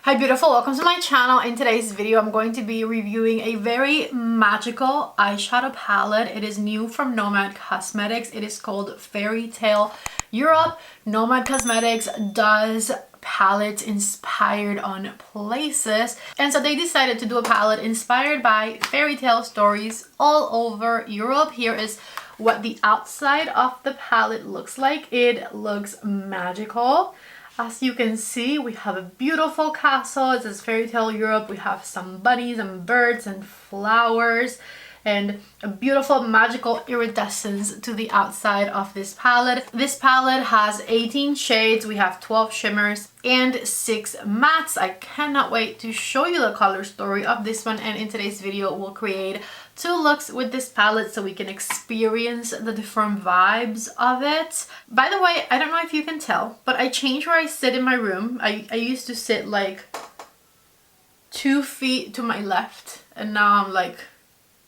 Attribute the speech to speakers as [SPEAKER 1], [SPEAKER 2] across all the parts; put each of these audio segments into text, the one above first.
[SPEAKER 1] Hi beautiful, welcome to my channel. In today's video I'm going to be reviewing a very magical eyeshadow palette. It is new from Nomad Cosmetics. It is called Fairy Tale Europe. Nomad Cosmetics does palettes inspired on places, and so they decided to do a palette inspired by fairy tale stories all over Europe. Here is what the outside of the palette looks like. It looks magical. As you can see, we have a beautiful castle. It says Fairy Tale Europe. We have some bunnies and birds and flowers and a beautiful magical iridescence to the outside of this palette. This palette has 18 shades. We have 12 shimmers and 6 mattes. I cannot wait to show you the color story of this one, and in today's video we'll create 2 looks with this palette so we can experience the different vibes of it. By the way, I don't know if you can tell, but I changed where I sit in my room. I used to sit like 2 feet to my left, and now I'm like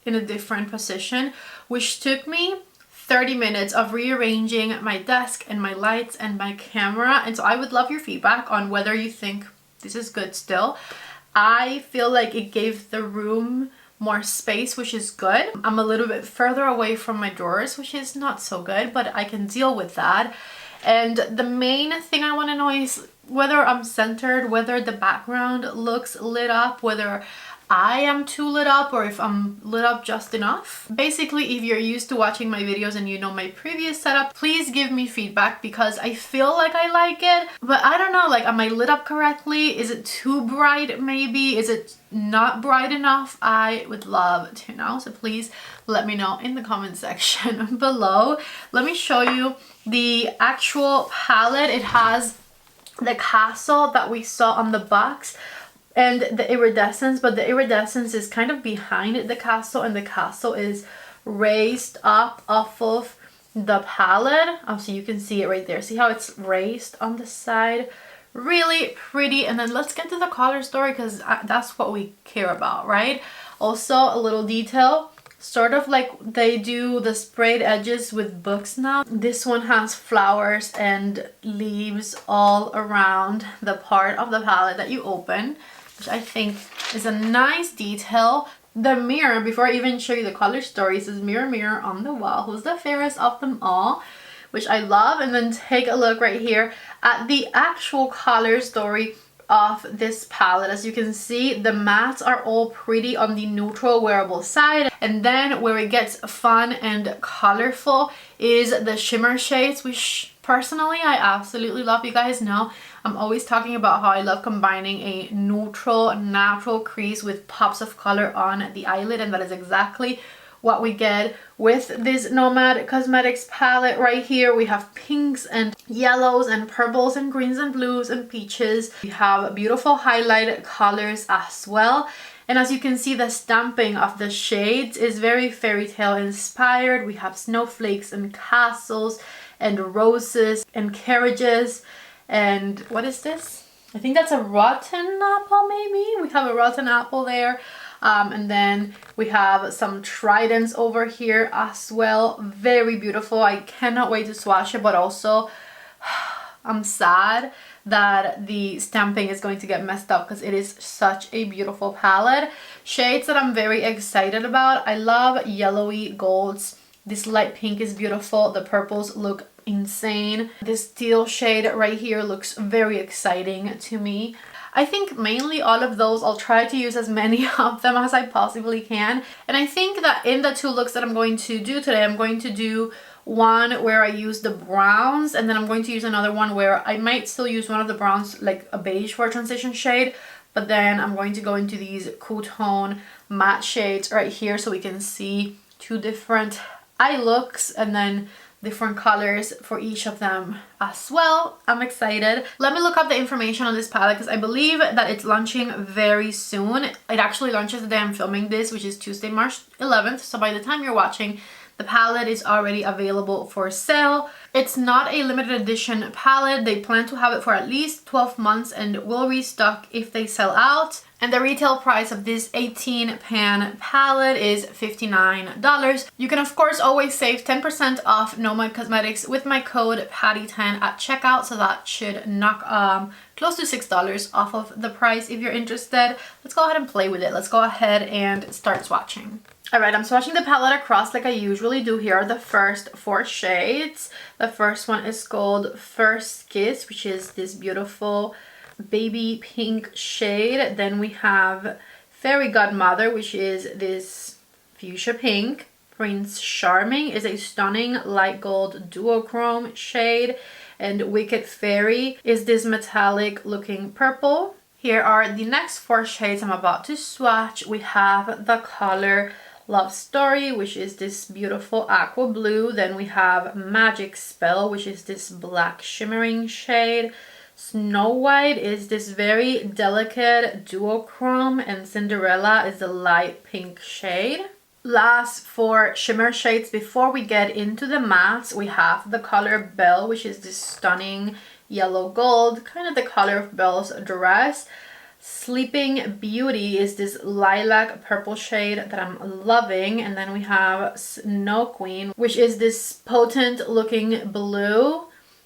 [SPEAKER 1] in a different position, which took me 30 minutes of rearranging my desk and my lights and my camera. And so I would love your feedback on whether you think this is good still. I feel like it gave the room more space, which is good. I'm a little bit further away from my drawers, which is not so good, but I can deal with that. And the main thing I want to know is whether I'm centered, whether the background looks lit up, whether I am too lit up, or if I'm lit up just enough. Basically, if you're used to watching my videos and you know my previous setup, please give me feedback, because I feel like I like it, but I don't know, like, am I lit up correctly? Is it too bright maybe? Is it not bright enough? I would love to know, so please let me know in the comment section below. Let me show you the actual palette. It has the castle that we saw on the box and the iridescence, but the iridescence is kind of behind the castle, and the castle is raised up off of the palette. So you can see it right there. See how it's raised on the side? Really pretty. And then let's get to the color story, because that's what we care about, right? Also, a little detail, sort of like they do the sprayed edges with books now. This one has flowers and leaves all around the part of the palette that you open, which I think is a nice detail. The mirror, before I even show you the color story, says mirror, mirror on the wall, who's the fairest of them all, which I love. And then take a look right here at the actual color story of this palette. As you can see, the mattes are all pretty on the neutral wearable side, and then where it gets fun and colorful is the shimmer shades, which personally I absolutely love. You guys know I'm always talking about how I love combining a neutral natural crease with pops of color on the eyelid, and that is exactly what we get with this Nomad Cosmetics palette right here. We have pinks and yellows and purples and greens and blues and peaches. We have beautiful highlighted colors as well. And as you can see, the stamping of the shades is very fairy tale inspired. We have snowflakes and castles and roses and carriages. And what is this? I think that's a rotten apple maybe. We have a rotten apple there. And then we have some tridents over here as well. Very beautiful. I cannot wait to swatch it, but also I'm sad that the stamping is going to get messed up, because it is such a beautiful palette. Shades that I'm very excited about. I love yellowy golds. This light pink is beautiful. The purples look insane. This teal shade right here looks very exciting to me. I think mainly all of those, I'll try to use as many of them as I possibly can. And I think that in the 2 looks that I'm going to do today, I'm going to do one where I use the browns, and then I'm going to use another one where I might still use one of the browns, like a beige for a transition shade, but then I'm going to go into these cool tone matte shades right here so we can see 2 different eye looks and then different colors for each of them as well. I'm excited. Let me look up the information on this palette, because I believe that it's launching very soon. It actually launches the day I'm filming this, which is Tuesday, March 11th. So by the time you're watching The palette is already available for sale. It's not a limited edition palette. They plan to have it for at least 12 months and will restock if they sell out. And the retail price of this 18 pan palette is $59. You can of course always save 10% off Nomad Cosmetics with my code PATTY10 at checkout, so that should knock close to $6 off of the price if you're interested. Let's go ahead and play with it. Let's go ahead and start swatching. Alright, I'm swatching the palette across like I usually do. Here are the first 4 shades. The first one is called First Kiss, which is this beautiful baby pink shade. Then we have Fairy Godmother, which is this fuchsia pink. Prince Charming is a stunning light gold duochrome shade. And Wicked Fairy is this metallic looking purple. Here are the next 4 shades I'm about to swatch. We have the color Love Story, which is this beautiful aqua blue. Then we have Magic Spell, which is this black shimmering shade. Snow White is this very delicate duochrome, and Cinderella is the light pink shade. Last 4 shimmer shades before we get into the mattes, we have the color Belle, which is this stunning yellow gold, kind of the color of Belle's dress. Sleeping Beauty is this lilac purple shade that I'm loving. And then we have Snow Queen, which is this potent looking blue.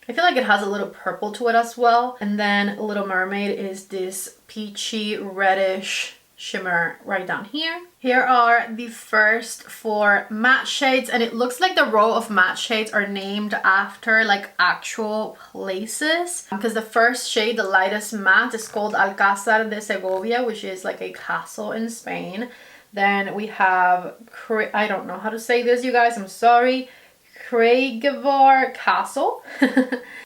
[SPEAKER 1] I feel like it has a little purple to it as well. And then Little Mermaid is this peachy reddish shimmer right down here. Here are the first 4 matte shades, and it looks like the row of matte shades are named after like actual places, because the first shade, the lightest matte, is called Alcázar de Segovia, which is like a castle in Spain. Then we have, I don't know how to say this, you guys, I'm sorry, Craigivar Castle.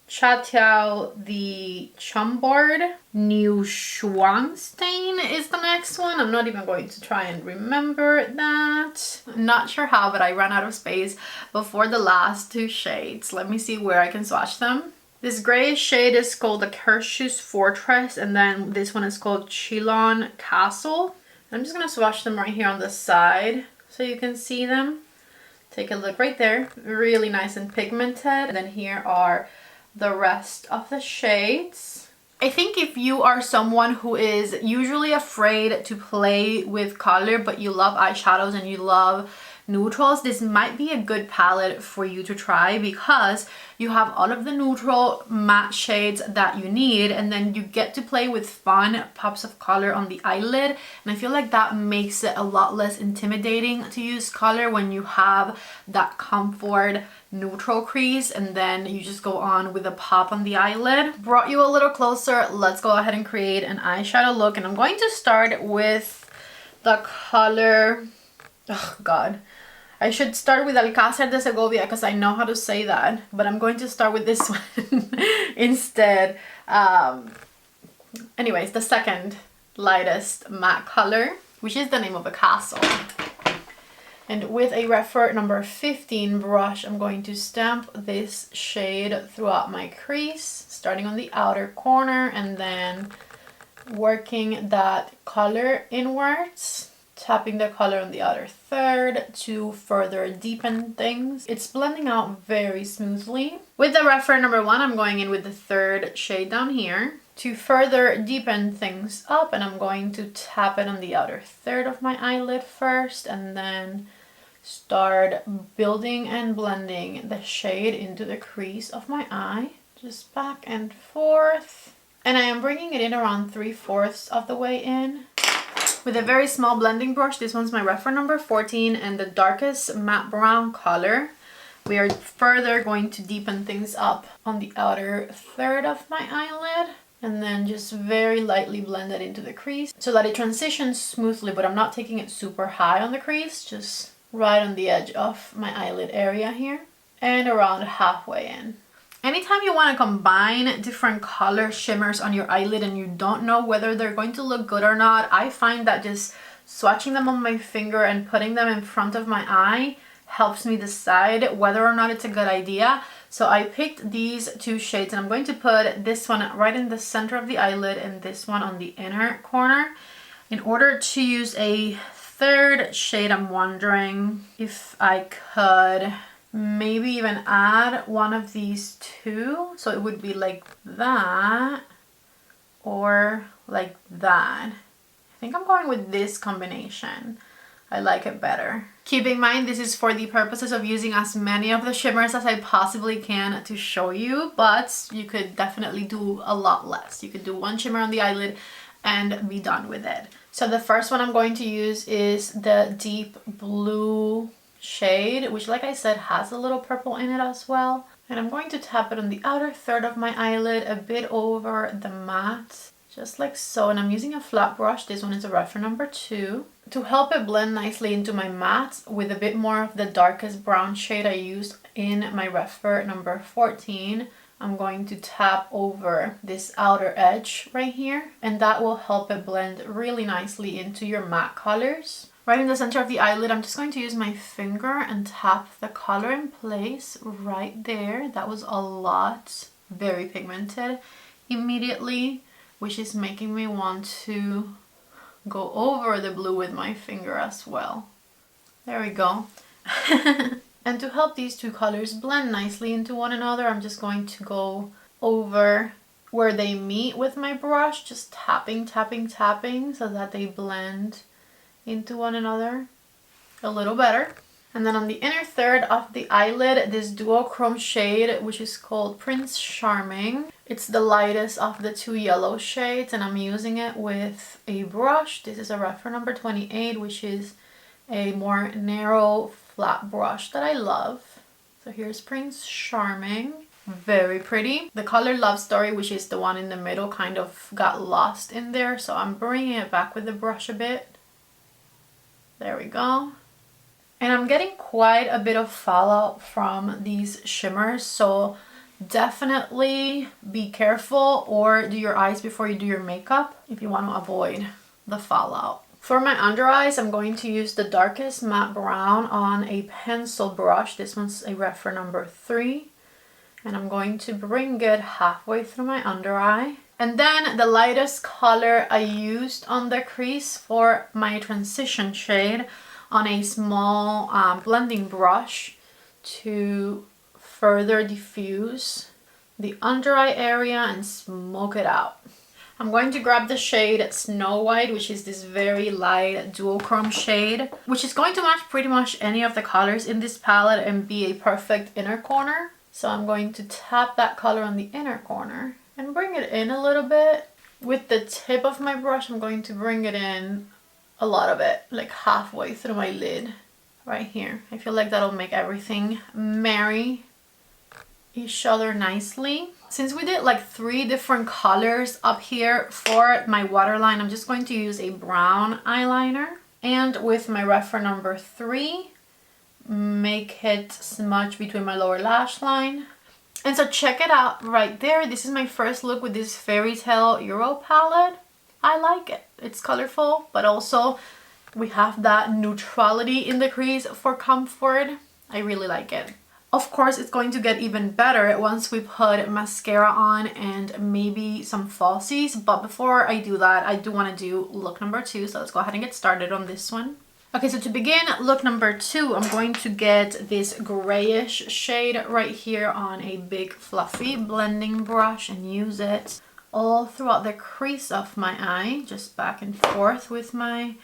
[SPEAKER 1] Château the Chambord. Neuschwanstein is the next one. I'm not even going to try and remember that. I'm not sure how, but I ran out of space before the last 2 shades. Let me see where I can swatch them. This gray shade is called the Kershus Fortress, and then this one is called Chillon Castle. I'm just gonna swatch them right here on the side so you can see them. Take a look right there. Really nice and pigmented. And then here are the rest of the shades. I think if you are someone who is usually afraid to play with color, but you love eyeshadows and you love neutrals, this might be a good palette for you to try, because you have all of the neutral matte shades that you need, and then you get to play with fun pops of color on the eyelid. And I feel like that makes it a lot less intimidating to use color when you have that comfort neutral crease, and then you just go on with a pop on the eyelid. Brought you a little closer. Let's go ahead and create an eyeshadow look, and I'm going to start with the color, oh god, I should start with Alcázar de Segovia because I know how to say that, but I'm going to start with this one instead. Anyways, the second lightest matte color, which is the name of the castle. And with a Refer number 15 brush, I'm going to stamp this shade throughout my crease, starting on the outer corner and then working that color inwards. Tapping the color on the outer third to further deepen things. It's blending out very smoothly. With the Refer number 1, I'm going in with the 3rd shade down here to further deepen things up, and I'm going to tap it on the outer third of my eyelid first, and then start building and blending the shade into the crease of my eye, just back and forth. And I am bringing it in around 3/4 of the way in. With a very small blending brush, this one's my Refer number 14 and the darkest matte brown color. We are further going to deepen things up on the outer third of my eyelid, and then just very lightly blend it into the crease so that it transitions smoothly, but I'm not taking it super high on the crease, just right on the edge of my eyelid area here and around halfway in. Anytime you want to combine different color shimmers on your eyelid and you don't know whether they're going to look good or not, I find that just swatching them on my finger and putting them in front of my eye helps me decide whether or not it's a good idea. So I picked these 2 shades, and I'm going to put this one right in the center of the eyelid and this one on the inner corner. In order to use a third shade, I'm wondering if I could maybe even add one of these two. So it would be like that or like that. I think I'm going with this combination. I like it better. Keep in mind, this is for the purposes of using as many of the shimmers as I possibly can to show you, but you could definitely do a lot less. You could do one shimmer on the eyelid and be done with it. So the first one I'm going to use is the deep blue shade, which, like I said, has a little purple in it as well. And I'm going to tap it on the outer third of my eyelid, a bit over the matte, just like so. And I'm using a flat brush. This one is a reference number 2. To help it blend nicely into my matte with a bit more of the darkest brown shade I used in my reference number 14, I'm going to tap over this outer edge right here, and that will help it blend really nicely into your matte colors. Right in the center of the eyelid, I'm just going to use my finger and tap the color in place right there. That was a lot, very pigmented immediately, which is making me want to go over the blue with my finger as well. There we go. And to help these two colors blend nicely into one another, I'm just going to go over where they meet with my brush, just tapping, tapping, tapping so that they blend into one another a little better. And then on the inner third of the eyelid, this duochrome shade, which is called Prince Charming. It's the lightest of the two yellow shades, and I'm using it with a brush. This is a reference number 28, which is a more narrow flat brush that I love. So here's Prince Charming. Very pretty. The color Love Story, which is the one in the middle, kind of got lost in there, so I'm bringing it back with the brush a bit. There we go. And I'm getting quite a bit of fallout from these shimmers, so definitely be careful or do your eyes before you do your makeup if you want to avoid the fallout. For my under eyes, I'm going to use the darkest matte brown on a pencil brush. This one's a reference number 3. And I'm going to bring it halfway through my under eye. And then the lightest color I used on the crease for my transition shade on a small blending brush to further diffuse the under eye area and smoke it out. I'm going to grab the shade Snow White, which is this very light duochrome shade, which is going to match pretty much any of the colors in this palette and be a perfect inner corner. So I'm going to tap that color on the inner corner and bring it in a little bit. With the tip of my brush, I'm going to bring it in a lot of it, like halfway through my lid right here. I feel like that'll make everything marry each other nicely. Since we did like 3 different colors up here for my waterline, I'm just going to use a brown eyeliner, and with my reference number 3, make it smudge between my lower lash line. And so check it out right there. This is my first look with this Fairy Tale Euro palette. I like it. It's colorful, but also we have that neutrality in the crease for comfort. I really like it. Of course, it's going to get even better once we put mascara on and maybe some falsies. But before I do that, I do want to do look number 2. So let's go ahead and get started on this one. Okay, so to begin look number 2, I'm going to get this grayish shade right here on a big fluffy blending brush and use it all throughout the crease of my eye, just back and forth with my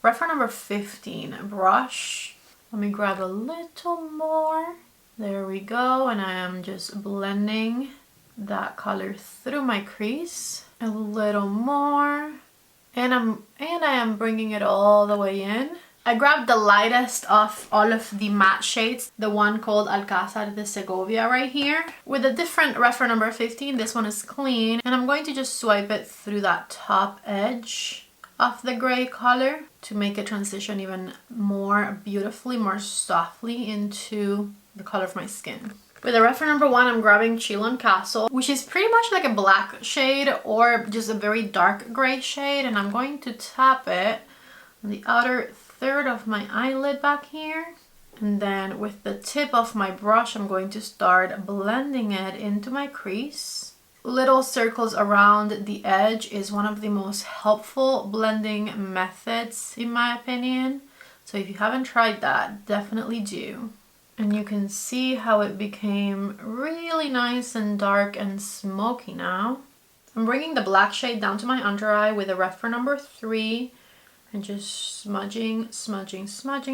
[SPEAKER 1] reference number 15 brush. Let me grab a little more. There we go, and I am just blending that color through my crease. A little more. And I am bringing it all the way in. I grabbed the lightest of all of the matte shades, the one called Alcázar de Segovia right here, with a different reference number 15. This one is clean, and I'm going to just swipe it through that top edge of the gray color to make it transition even more beautifully, more softly into the color of my skin. With the reference number 1, I'm grabbing Chillon Castle, which is pretty much like a black shade or just a very dark gray shade, and I'm going to tap it on the outer third of my eyelid back here. And then with the tip of my brush, I'm going to start blending it into my crease. little circles around the edge is one of the most helpful blending methods in my opinion. So if you haven't tried that, definitely do. And you can see how it became really nice and dark and smoky now. I'm bringing the black shade down to my under eye with a reference number 3 and just smudging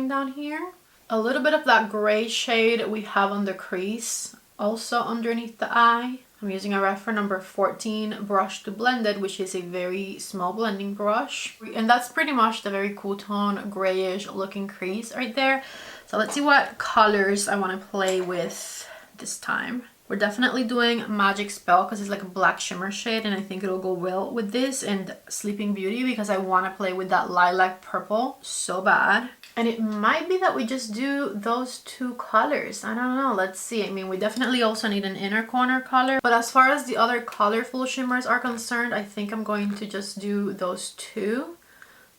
[SPEAKER 1] down here. A little bit of that gray shade we have on the crease, also underneath the eye. I'm using a reference number 14 brush to blend it, which is a very small blending brush. And that's pretty much the very cool tone grayish looking crease right there. So let's see what colors I want to play with this time. We're definitely doing Magic Spell because it's like a black shimmer shade and I think it'll go well with this, and Sleeping Beauty because I want to play with that lilac purple so bad. And it might be that we just do those 2 colors. I don't know. Let's see. I mean, we definitely also need an inner corner color. But as far as the other colorful shimmers are concerned, I think I'm going to just do those 2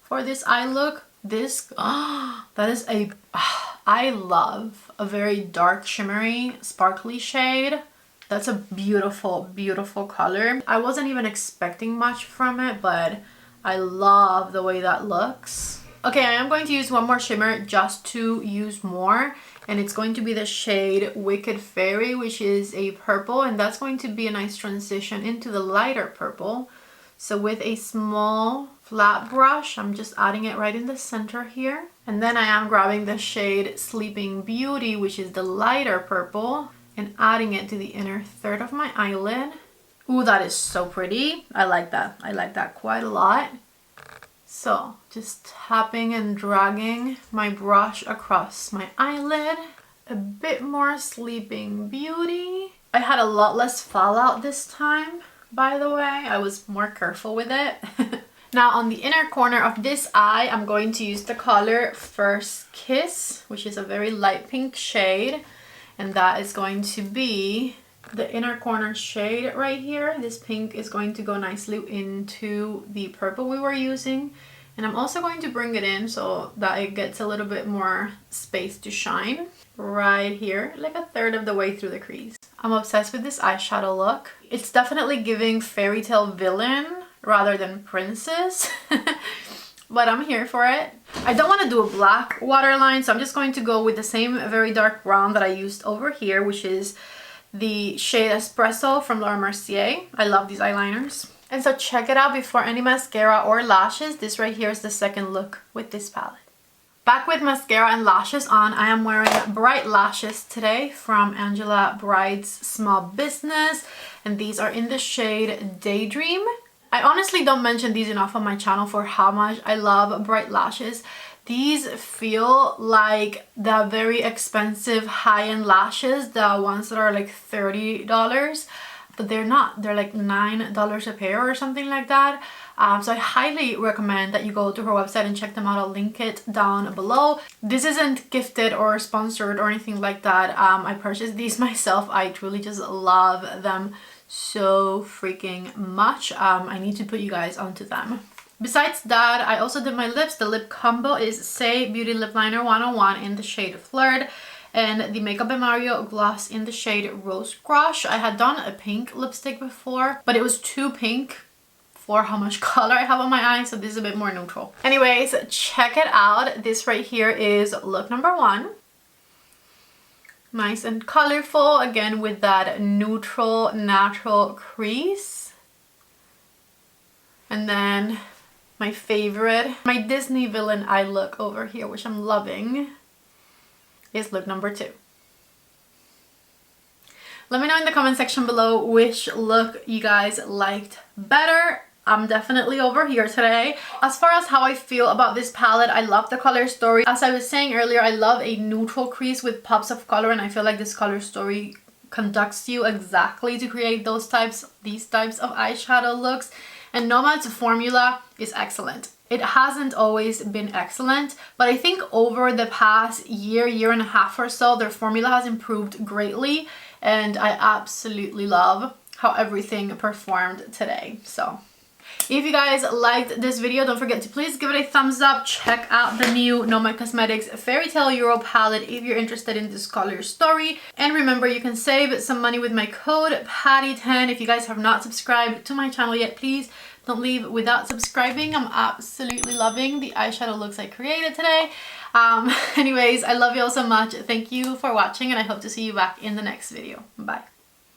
[SPEAKER 1] for this eye look. This, that is a... I love a very dark shimmery sparkly shade. That's a beautiful, beautiful color. I wasn't even expecting much from it, but I love the way that looks. Okay, I am going to use one more shimmer just to use more, and it's going to be the shade Wicked Fairy, which is a purple, and that's going to be a nice transition into the lighter purple. So with a small flat brush, I'm just adding it right in the center here. And then I am grabbing the shade Sleeping Beauty, which is the lighter purple, and adding it to the inner third of my eyelid. Ooh, that is so pretty. I like that. I like that quite a lot. So just tapping and dragging my brush across my eyelid. A bit more Sleeping Beauty. I had a lot less fallout this time, by the way. I was more careful with it. Now on the inner corner of this eye, I'm going to use the color First Kiss, which is a very light pink shade. And that is going to be the inner corner shade right here. This pink is going to go nicely into the purple we were using. And I'm also going to bring it in so that it gets a little bit more space to shine right here, like a third of the way through the crease. I'm obsessed with this eyeshadow look. It's definitely giving fairy tale villain rather than princess, but I'm here for it. I don't want to do a black waterline, so I'm just going to go with the same very dark brown that I used over here, which is the shade Espresso from Laura Mercier. I love these eyeliners. And so check it out before any mascara or lashes. This right here is the second look with this palette. Back with mascara and lashes on, I am wearing bright lashes today from Angela Bride's Small Business, and these are in the shade Daydream. I honestly don't mention these enough on my channel for how much I love bright lashes. These feel like the very expensive high-end lashes, the ones that are like $30, but they're not. They're like $9 a pair or something like that. So I highly recommend that you go to her website and check them out. I'll link it down below. This isn't gifted or sponsored or anything like that. I purchased these myself. I truly just love them so freaking much. I need to put you guys onto them. Besides that, I also did my lips. The lip combo is Say Beauty Lip Liner 101 in the shade Flirt, and the Makeup by Mario gloss in the shade Rose Crush. I had done a pink lipstick before, but it was too pink for how much color I have on my eyes, so this is a bit more neutral. Anyways, check it out. This right here is look number 1. Nice and colorful, again with that neutral, natural crease. And then my favorite, my Disney villain eye look over here, which I'm loving, is look number 2. Let me know in the comment section below which look you guys liked better. I'm definitely over here today. As far as how I feel about this palette, I love the color story. As I was saying earlier, I love a neutral crease with pops of color, and I feel like this color story conducts you exactly to create these types of eyeshadow looks. And Nomad's formula is excellent. It hasn't always been excellent, but I think over the past year and a half or so, their formula has improved greatly, and I absolutely love how everything performed today. So If you guys liked this video, don't forget to please give it a thumbs up. Check out the new Nomad Cosmetics Fairy Tale Euro palette if you're interested in this color story. And remember, you can save some money with my code PATTY10. If you guys have not subscribed to my channel yet, please don't leave without subscribing. I'm absolutely loving the eyeshadow looks I created today. Anyways, I love you all so much. Thank you for watching, and I hope to see you back in the next video. Bye.